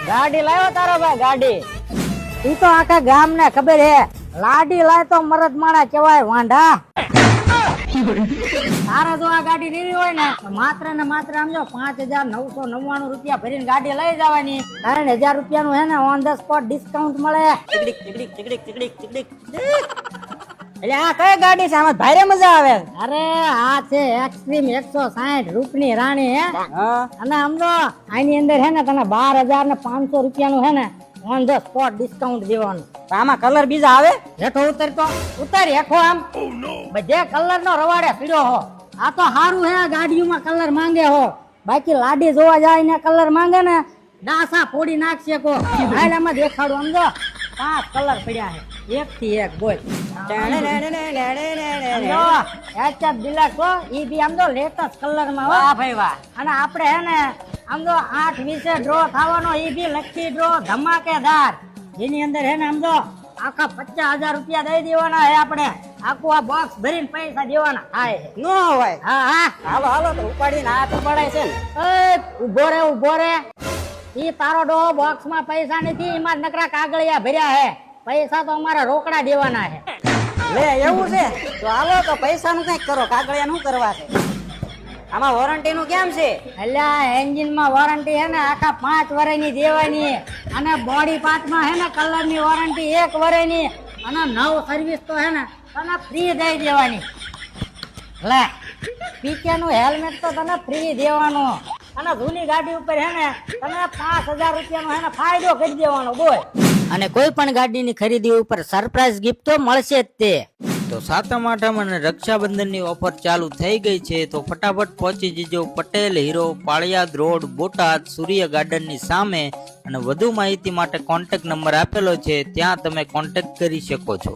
ગાડી લાવ્યો તારો ભાઈ ગાડી. ઈ તો આખા ગામ ને ખબર હે, લાડી લાય તો મરદ માણા કેવાય વાંઢા. તારે જો આ ગાડી લેવી હોય ને માત્ર ને માત્ર આમ જો 5,999 રૂપિયા ભરીને ગાડી લઈ જવાની. 3,000 રૂપિયાનું હે ને ઓન ધ સ્પોટ ડિસ્કાઉન્ટ મળે. એટલે આ કઈ ગાડી છે? આમાં ભારે મજા આવે. અરે આ છે એક્સ્ટ્રીમ 160 રૂપની રાણી હે. અને આમ જો આની અંદર હે ને તને 12,500 રૂપિયાનું હે ને ઓન ધ સ્પોટ ડિસ્કાઉન્ટ દેવાનું. આમાં કલર બીજા આવે? હેઠો ઉતર તો ઉતાર હેઠો આમ. બધે કલર નો રવાડે પીડ્યો હો. આ તો હારું હે ગાડીઓમાં કલર માંગે હો. બાકી લાડી જોવા જાય ને કલર માંગે ને ડાસા ફોડી નાખશે કો. આમાં દેખાડું આમ જો 5 કલર પડ્યા છે એક થી એક બોલ. ઈ બી આમ તો લેટેસ્ટ કલર માં. વાહ ભાઈ વાહ. અને આપણે હે ને આમ તો 8-20 ડ્રો થવાનો. ઈ બી લકી ડ્રો ધમાકેદાર, જેની અંદર હે ને આમ તો આખા 50,000 રૂપિયા દઈ દેવાના હે. આપણે આખું આ બોક્સ ભરીને પૈસા દેવાના થાય નો હોય. હા હા હાલો હાલો તો ઉપાડીને હાથ પડાય છે ને. ઉભો રે ઈ તારો ડો બોક્સ માં પૈસા નથી, એમાં નકરા કાગળિયા ભર્યા હે. પૈસા તો અમારા રોકડા દેવાના છે. લે એવું છે તો હાલો તો પૈસા નું કઈક કરો. કાગળિયા નું કરવા છે? આમાં વોરંટી નું કેમ છે? એટલે એન્જિન માં વોરંટી હે ને આખા 5 વર્ષની દેવાની. અને બોડી પાર્ટ માં હે ને કલર ની વોરંટી 1 વર્ષની. અને નવ સર્વિસ તો હે ને તને ફ્રી દઈ દેવાની. લે પીકે નું હેલ્મેટ તો તને ફ્રી દેવાનું. અને જૂની ગાડી ઉપર હે ને તને 5,000 રૂપિયાનો હે ને ફાયદો કરી દેવાનો બોલ. અને કોઈ પણ ગાડીની ખરીદી ઉપર સરપ્રાઈઝ ગિફ્ટ તો મળશે જ તે. તો સાતમ આઠમ અને રક્ષાબંધનની ઓફર ચાલુ થઈ ગઈ છે, તો ફટાફટ પહોંચી જજો પટેલ હીરો, પાળિયાદ રોડ, બોટાદ, સૂર્ય ગાર્ડનની સામે. અને વધુ માહિતી માટે કોન્ટેક્ટ નંબર આપેલો છે, ત્યાં તમે કોન્ટેક્ટ કરી શકો છો.